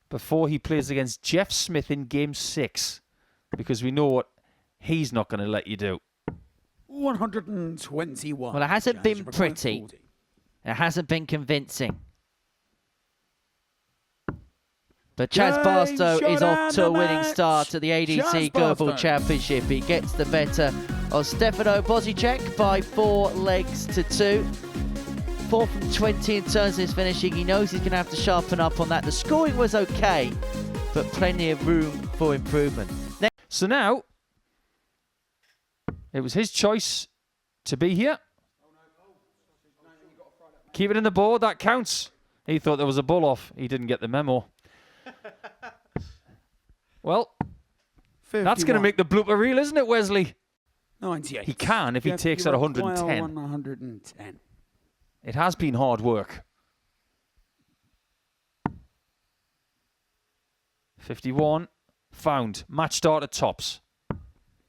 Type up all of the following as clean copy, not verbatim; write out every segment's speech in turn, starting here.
before he plays against Jeff Smith in Game 6. Because we know what he's not going to let you do. 121. Well, it hasn't been pretty. It hasn't been convincing. But Chaz Barstow is off to a winning start at the ADC Global Championship. He gets the better of Stefano Bozicek by 4 legs to 2. 4 from 20 in terms of his finishing. He knows he's going to have to sharpen up on that. The scoring was okay, but plenty of room for improvement. So now, it was his choice to be here. Keep it in the board, that counts. He thought there was a bull off. He didn't get the memo. Well, 51. That's going to make the blooper reel, isn't it, Wesley? 98. He can if he takes out 110. 110. It has been hard work. 51. Found. Match start at tops.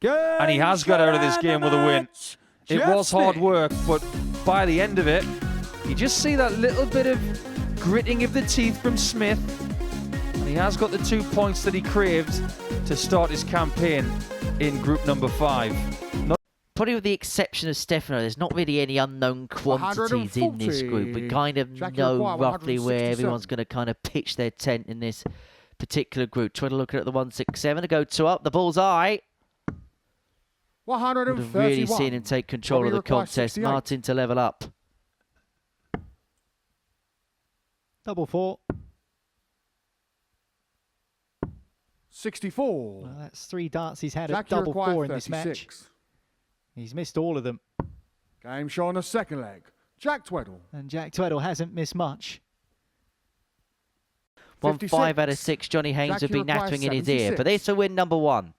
And he has got out of this game with a win. It was hard work, but by the end of it, you just see that little bit of gritting of the teeth from Smith. And he has got the 2 points that he craved to start his campaign in group number 5. Probably with the exception of Stefano, there's not really any unknown quantities in this group. We kind of know roughly where everyone's going to kind of pitch their tent in this particular group. Try to look at the 167 to go 2 up. The bullseye. Would have really seen him take control of the contest. Martin to level up. Double 4. 64. Well, that's 3 darts he's had at double 4 in this match. He's missed all of them. Game show on the second leg. Jack Tweddle. And Jack Tweddle hasn't missed much. 5 out of 6. Johnny Haynes would be nattering in his ear. But this will win number 1.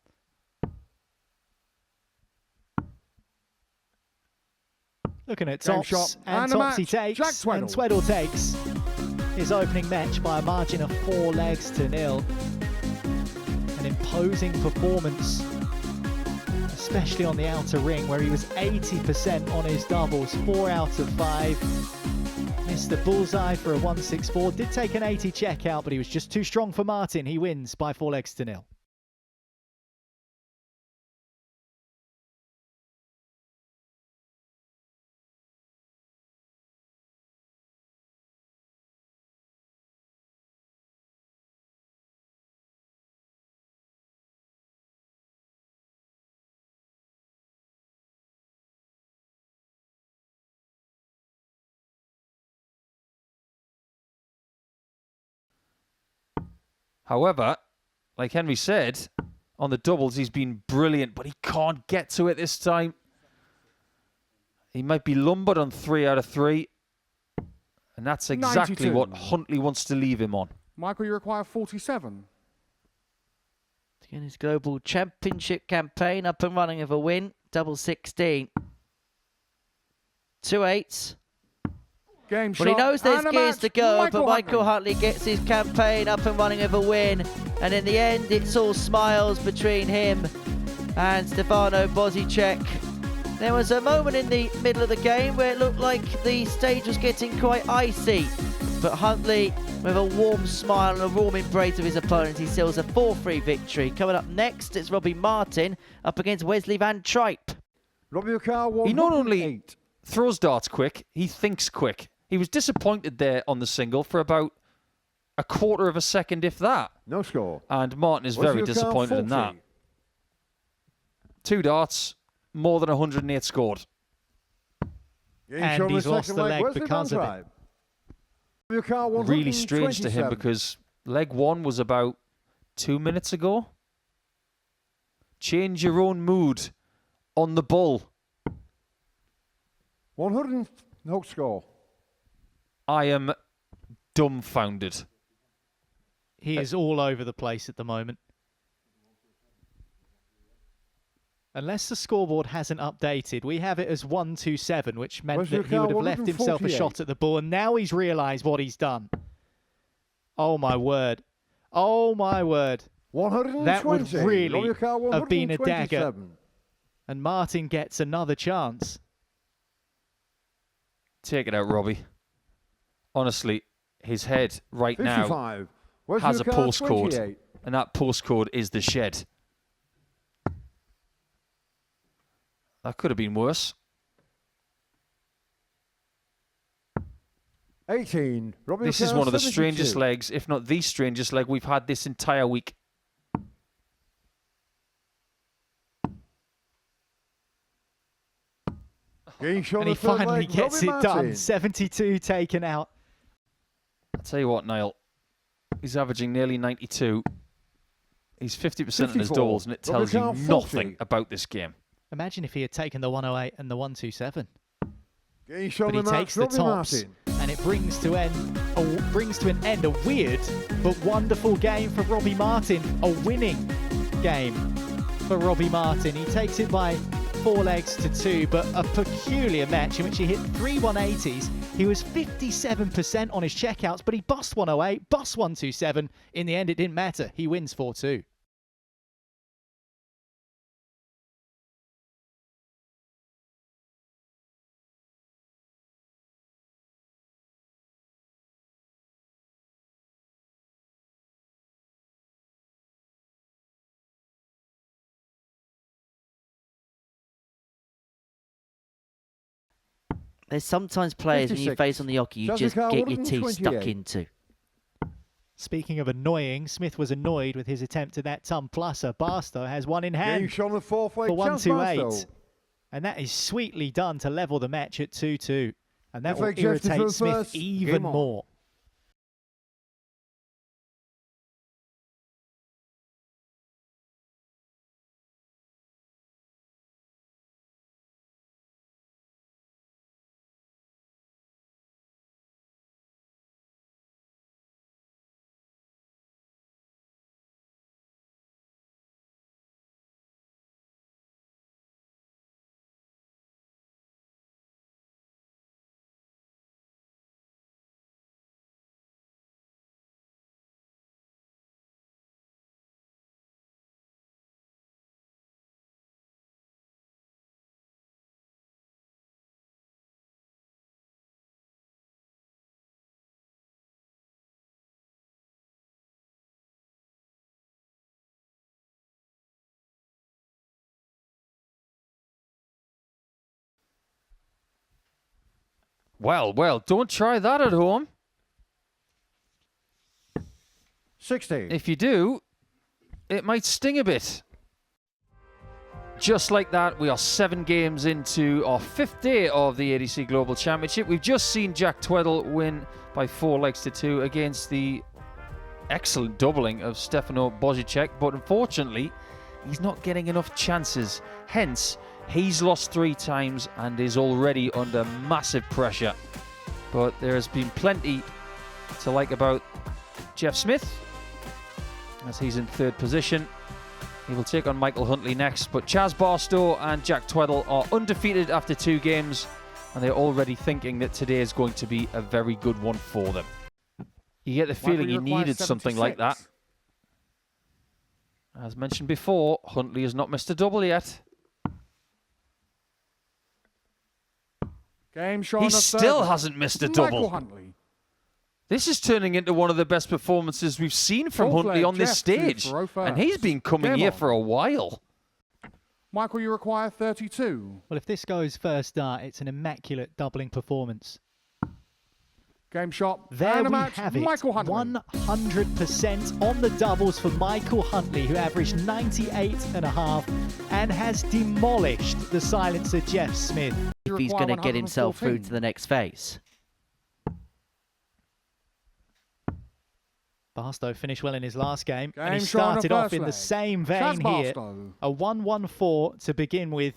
Looking at tops, and tops he takes, and Tweddle takes his opening match by a margin of 4 legs to 0. An imposing performance, especially on the outer ring, where he was 80% on his doubles, 4 out of 5. Missed the bullseye for a 164. Did take an 80 check out, but he was just too strong for Martin. He wins by 4 legs to 0. However, like Henry said, on the doubles he's been brilliant, but he can't get to it this time. He might be lumbered on 3 out of 3. And that's exactly 92. What Huntley wants to leave him on. Michael, you require 47. Again, his global championship campaign up and running with a win. Double 16. 2 8s. Game well, he knows there's gears to go, but Michael Huntley gets his campaign up and running with a win. And in the end, it's all smiles between him and Stefano Bozicek. There was a moment in the middle of the game where it looked like the stage was getting quite icy. But Huntley, with a warm smile and a warm embrace of his opponent, he seals a 4-3 victory. Coming up next, it's Robbie Martin up against Wesley Van Tripe. He not only throws darts quick, he thinks quick. He was disappointed there on the single for about a quarter of a second, if that. No score. And Martin is very disappointed in that. 2 darts, more than 108 scored. And he's lost the leg because of it. Really strange to him because leg 1 was about 2 minutes ago. Change your own mood on the bull. 100 no score. I am dumbfounded. He is all over the place at the moment. Unless the scoreboard hasn't updated, we have it as 127, which meant that he would have left himself a shot at the ball, and now he's realised what he's done. Oh my word. Oh my word. 120. That would really have been a dagger. And Martin gets another chance. Take it out, Robbie. Honestly, his head right 55. now has a your card, postcode, 28? and that postcode is the shed. That could have been worse. 18. Robbie This is O'Connor, one of the 72. strangest legs, if not the strangest leg we've had this entire week. Getting shown And he the third finally leg, gets Robbie it done. Martin. 72 taken out. I'll tell you what, Niall. He's averaging nearly 92. He's 50% in his 54. doubles, and it tells you Robbie O'Connor, nothing 40. about this game. Imagine if he had taken the 108 and the 127. Getting shown But he the takes marks, the Robbie tops, Martin. and it brings to an end a weird but wonderful game for Robbie Martin. A winning game for Robbie Martin. He takes it by 4 legs to 2, but a peculiar match in which he hit 3 180s. He was 57% on his checkouts, but he bust 108, bust 127. In the end, it didn't matter. He wins 4-2. There's sometimes players when you 56. face on the hockey, you Jessica just get your teeth 128. stuck into. Speaking of annoying, Smith was annoyed with his attempt at that ton pluser. Barstow has one in Getting hand shown the fourth leg, for Chance 128. Barstow. And that is sweetly done to level the match at 2-2. And that will Perfect, Jeff, to irritate the Smith first. even Game on. more. Well, don't try that at home. 16. If you do, it might sting a bit. Just like that, we are 7 games into our 5th day of the ADC Global Championship. We've just seen Jack Tweddle win by 4 legs to 2 against the excellent doubling of Stefano Bozicek, but unfortunately, he's not getting enough chances. Hence, he's lost 3 times and is already under massive pressure. But there has been plenty to like about Jeff Smith, as he's in 3rd position. He will take on Michael Huntley next, but Chaz Barstow and Jack Tweddle are undefeated after 2 games, and they're already thinking that today is going to be a very good one for them. You get the feeling he needed something like that. As mentioned before, Huntley has not missed a double yet. Game shown He the still third. hasn't missed a Michael double. Huntley. This is turning into one of the best performances we've seen from Fourth Huntley leg, on this Jeff, stage. to throw And he's first. been coming Game here on. for a while. Michael, you require 32. Well, if this goes first start, it's an immaculate doubling performance. Game shot. There and a we match. have it. Michael Huntley. 100% on the doubles for Michael Huntley, who averaged 98.5 and has demolished the silencer Jeff Smith. If he's going to get himself through to the next phase. Barstow finished well in his last game, and he Game shot on the started off first in the leg. same Chaz vein here. Barstow. A 1-1-4 to begin with.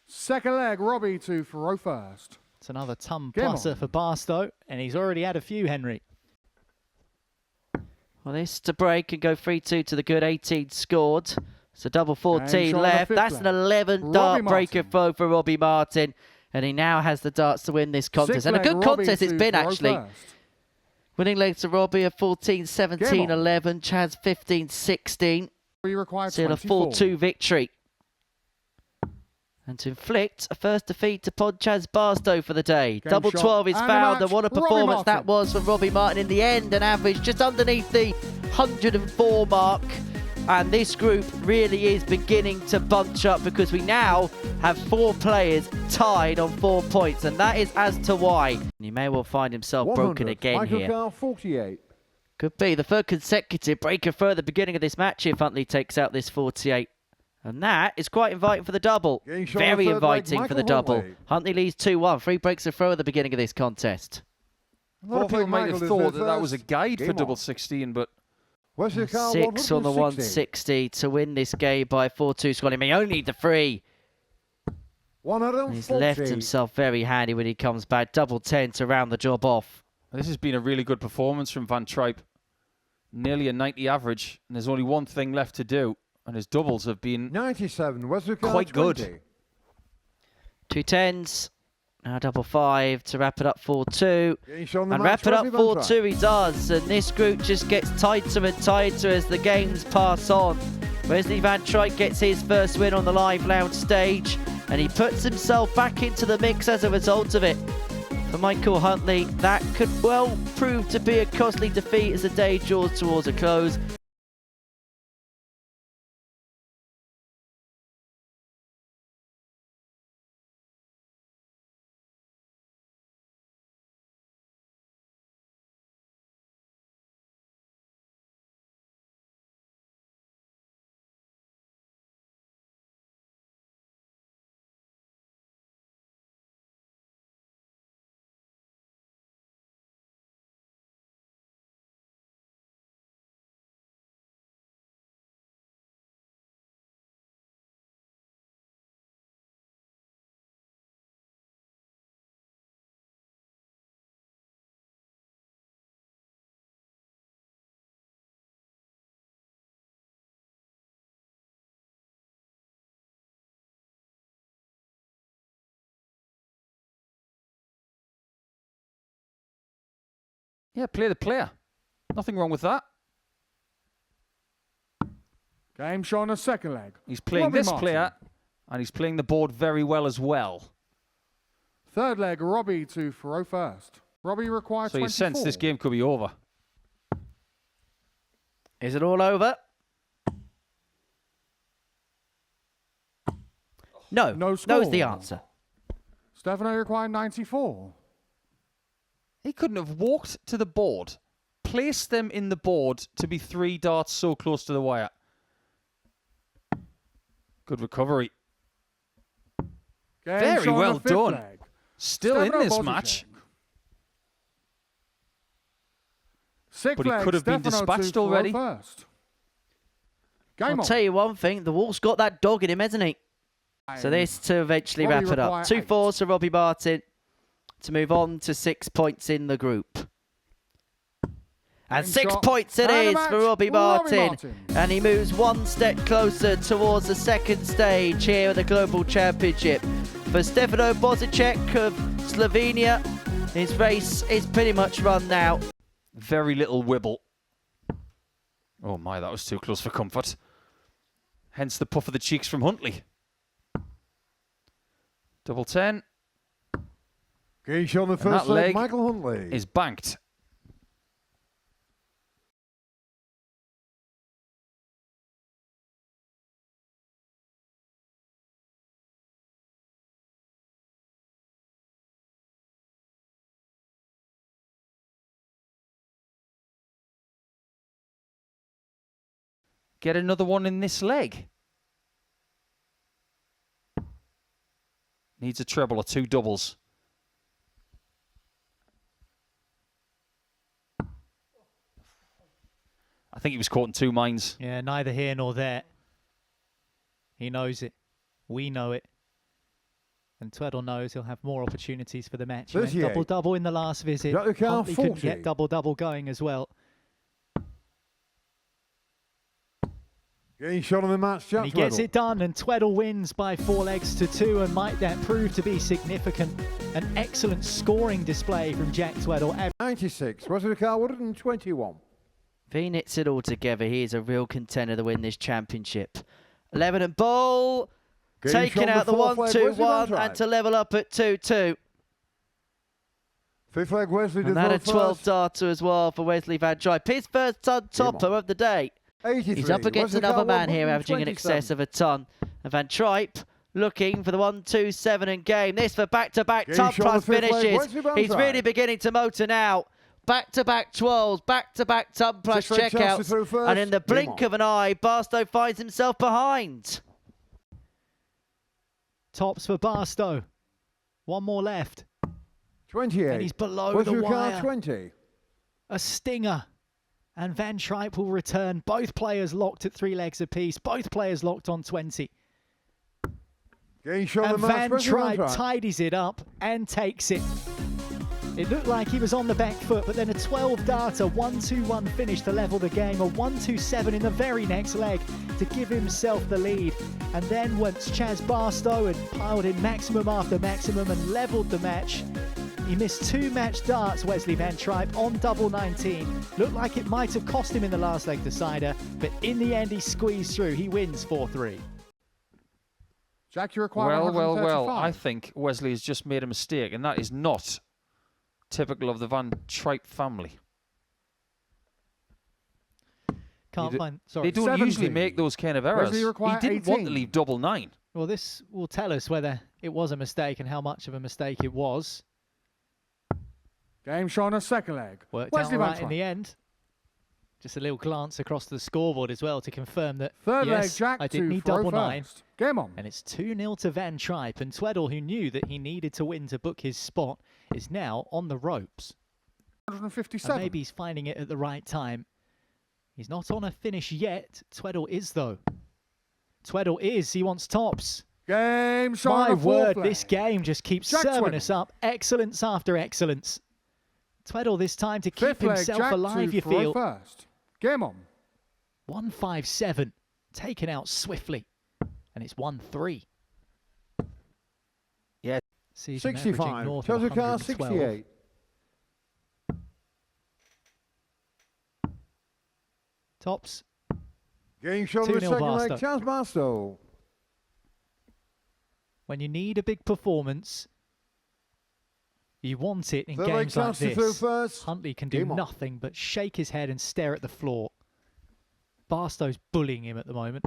Second leg, Robbie to throw first. It's another ton Game pluser on. for Barstow, and he's already had a few, Henry. Well, this to break and go 3-2 to the good 18 scored. It's a double 14 shot on the left. 5th That's leg. an 11 Robbie dart breaker Martin. throw for Robbie Martin. And he now has the darts to win this contest. Sixth And a leg, good Robbie contest it's to been, throw actually. first. Winning legs to Robbie of 14, 17, Game on. 11. Chaz 15, 16. You require So a 24. 4-2 victory. And to inflict a first defeat to Podchaz Barstow for the day. Game Double shot 12 is and a found, match. and what a Robbie performance that Martin. was from Robbie Martin in the end. An average just underneath the 104 mark. And this group really is beginning to bunch up because we now have 4 players tied on 4 points. And that is as to why. He may well find himself broken again Michael here. Carr, 48. Could be the third consecutive breaker for the beginning of this match if Huntley takes out this 48. And that is quite inviting for the double. Getting shot Very on third leg, inviting for the Michael double. Huntley. Huntley leads 2-1. 3 breaks a throw at the beginning of this contest. A lot of people might have thought that that was a guide for Game double on. 16, but Wesley Carr, 6 on the 160 to win this game by 4-2 scoring. He may only need the 3. 140. He's left himself very handy when he comes back. Double 10 to round the job off. this has been a really good performance from Van Tripe. Nearly a 90 average, and there's only one thing left to do, and his doubles have been 97. Wesley Carr, quite good. 20. 2 10s. Now double 5 to wrap it up 4-2. Getting shot on the And match, wrap it up Wesley Van Tripe. 4-2 he does. And this group just gets tighter and tighter as the games pass on. Wesley Van Tripe gets his first win on the live lounge stage. And he puts himself back into the mix as a result of it. For Michael Huntley, that could well prove to be a costly defeat as the day draws towards a close. yeah, play the player. Nothing wrong with that. Game shot on the second leg. He's playing Robbie this Martin. player, and he's playing the board very well as well. Third leg, Robbie to throw first. Robbie requires So you 24. sense this game could be over. Is it all over? No. No No's score. the answer. Stefano required 94. He couldn't have walked to the board, placed them in the board to be 3 darts so close to the wire. Good recovery. Game Very shot on well the fifth done. leg. Still in Stefano this Bozicek. match, Sixth but he leg, could have been Stefano to dispatched throw already. First. Game I'll on. tell you one thing, the Wolf's got that dog in him, hasn't he? So this to eventually Robbie wrap it up. require 2 8. 4s for Robbie Martin to move on to 6 points in the group. And Game 6 shot. points it And a is match. for Robbie Robbie Martin. And he moves 1 step closer towards the second stage here at the Global Championship. For Stefano Bozicek of Slovenia, his race is pretty much run now. very little wibble. Oh my, that was too close for comfort. Hence the puff of the cheeks from Huntley. Double 10 Getting shot on the that first leg leg, Michael Huntley. is banked. Get another one in this leg. Needs a treble or 2 doubles. I think he was caught in 2 minds. Yeah, neither here nor there. He knows it. We know it. And Tweddle knows he'll have more opportunities for the match. He went 38. double-double in the last visit. Jack Carr, Huntley couldn't 40. get double-double going as well. Getting shot on the match, Jack And he gets Tweddle. it done, and Tweddle wins by 4 legs to 2, and might that prove to be significant? An excellent scoring display from Jack Tweddle. 96. Wesley Carr, 121. If he knits it all together, he is a real contender to win this championship. 11 and bowl. taking out the 1-2-1 and to level up at 2-2. Fifth leg, Wesley And that a 12 darter as well for Wesley Van Tripe. His first ton topper of the day. 83. He's up against another man here averaging in excess of a ton. And Van Tripe looking for the 1-2-7 and game. This for back-to-back ton plus finishes. He's really beginning to motor now. Back-to-back 12s, back-to-back ton plus checkouts. And in the blink of an eye, Barstow finds himself behind. Tops for Barstow. One more left. 28. And he's below the wire. 20. A stinger. And Van Tripe will return. Both players locked at 3 legs apiece. Both players locked on 20. And Van Tripe tidies it up and takes it. It looked like he was on the back foot, but then a 12 darter, 1-2-1 finish to level the game, a 1-2-7 in the very next leg to give himself the lead. And then once Chaz Barstow had piled in maximum after maximum and leveled the match, he missed 2 match darts, Wesley Van Tripe, on double 19. Looked like it might have cost him in the last leg decider, but in the end he squeezed through. He wins 4-3. Jack, you require Well, I think Wesley has just made a mistake, and that is not typical of the Van Tripe family. Sorry. They don't usually make those kind of errors. He didn't want to leave double 9. Well, this will tell us whether it was a mistake and how much of a mistake it was. Game shown a second leg. Worked out right in the end. Just a little glance across the scoreboard as well to confirm that, yes, I did need double 9. Game on. And it's 2-0 to Van Tripe. And Tweddle, who knew that he needed to win to book his spot, is now on the ropes. 157. And maybe he's finding it at the right time. He's not on a finish yet. Tweddle is, though. Tweddle is. He wants tops. Game shown. My word, this game just keeps serving us up. Excellence after excellence. Tweddle this time to keep himself alive, you feel. First. Game on. 1-5-7. Taken out swiftly. And it's 1-3. Yeah. 65. Tozuka 68. Tops. Game shot of the second leg, Barstow. Chaz Barstow. When you need a big performance, you want it in games like this. Huntley can do nothing but shake his head and stare at the floor. Barstow's bullying him at the moment.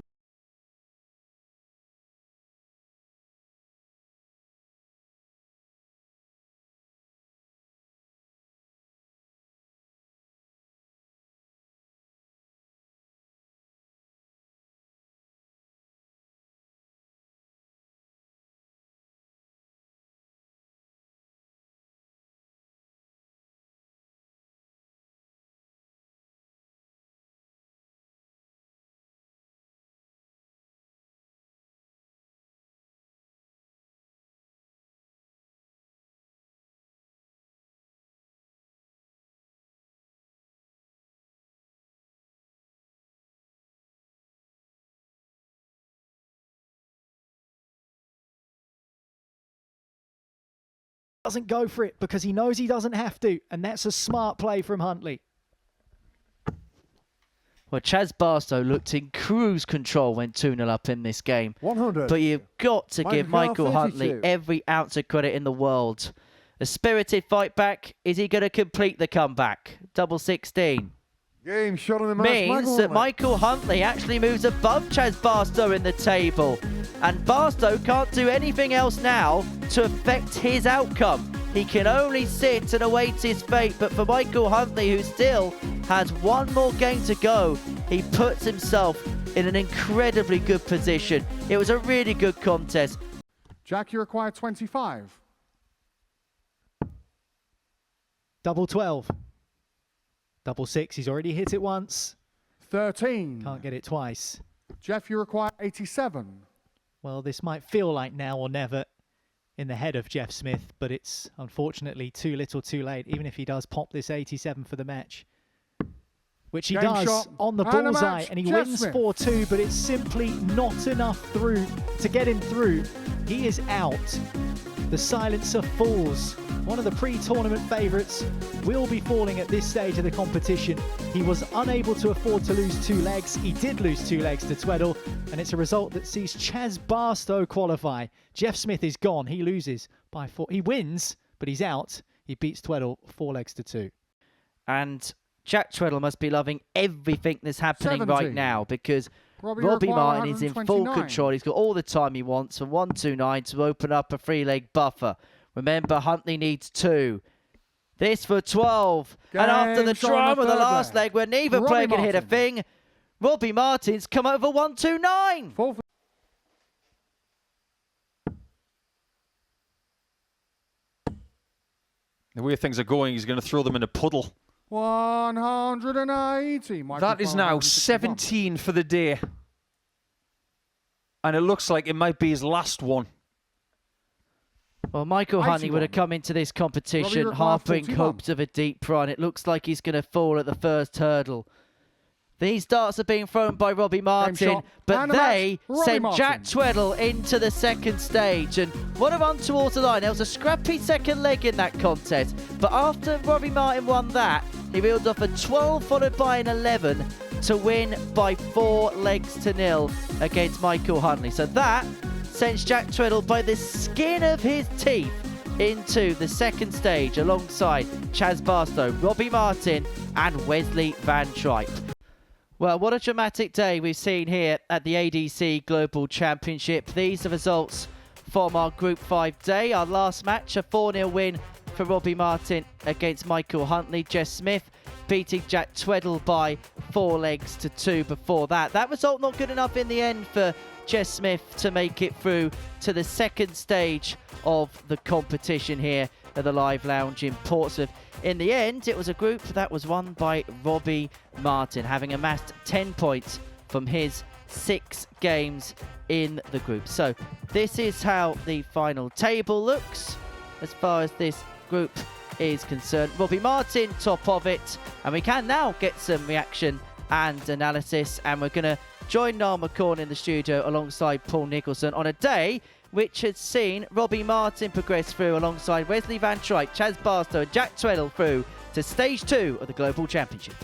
Doesn't go for it because he knows he doesn't have to, and that's a smart play from Huntley. Well, Chaz Barstow looked in cruise control when 2-0 up in this game. 100. But you've got to give Michael Huntley 32. every ounce of credit in the world. A spirited fight back. Is he going to complete the comeback? Double 16. Game shot on the match. Means that Michael Huntley actually moves above Chaz Barstow in the table. And Barstow can't do anything else now to affect his outcome. He can only sit and await his fate. But for Michael Huntley, who still has one more game to go, he puts himself in an incredibly good position. It was a really good contest. Jack, you require 25. Double 12. Double 6. He's already hit it once. 13. Can't get it twice. Jeff, you require 87. Well, this might feel like now or never in the head of Jeff Smith, but it's unfortunately too little too late, even if he does pop this 87 for the match. Which he does on the bullseye, and he wins 4-2, but it's simply not enough through to get him through. He is out. The silencer falls. One of the pre-tournament favourites will be falling at this stage of the competition. He was unable to afford to lose 2 legs. He did lose 2 legs to Tweddle, and it's a result that sees Chaz Barstow qualify. Jeff Smith is gone. He loses by 4. He wins, but he's out. He beats Tweddle 4 legs to 2. And Jack Tweddle must be loving everything that's happening 70. right now, because Robbie require Martin is in full 129. control. He's got all the time he wants from 129 to open up a 3-leg buffer. Remember, Huntley needs 2. This for 12. And after the Game on drama of the last leg where neither Robbie player can hit a Martin. thing, Robbie Martin's come over 129. Full The way things are going, he's going to throw them in a puddle. 180. That is now 17 for the day. And it looks like it might be his last one. Well, Michael Huntley 81. would have come into this competition required harboring 41. hopes of a deep run. It looks like he's going to fall at the first hurdle. These darts are being thrown by Robbie Martin, shot. but And a they match, Robbie sent Martin. Jack Tweddle into the second stage. And what a run towards the line. There was a scrappy second leg in that contest. But after Robbie Martin won that, he reeled off a 12 followed by an 11 to win by 4 legs to 0 against Michael Huntley. So that sends Jack Tweddle by the skin of his teeth into the second stage alongside Chaz Barstow, Robbie Martin and Wesley Van Tripe. Well, what a dramatic day we've seen here at the ADC Global Championship. These are results from our Group 5 day. Our last match, a 4-0 win for Robbie Martin against Michael Huntley. Jess Smith beating Jack Tweddle by 4 legs to 2 before that. That result not good enough in the end for Jess Smith to make it through to the second stage of the competition here at the Live Lounge in Portsmouth. In the end, it was a group that was won by Robbie Martin, having amassed 10 points from his 6 games in the group. So this is how the final table looks as far as this group is concerned. Robbie Martin top of it, and we can now get some reaction and analysis, and we're going to join Niall McCorn in the studio alongside Paul Nicholson on a day which had seen Robbie Martin progress through alongside Wesley Van Tripe, Chaz Barstow and Jack Tweddle through to Stage 2 of the Global Championship.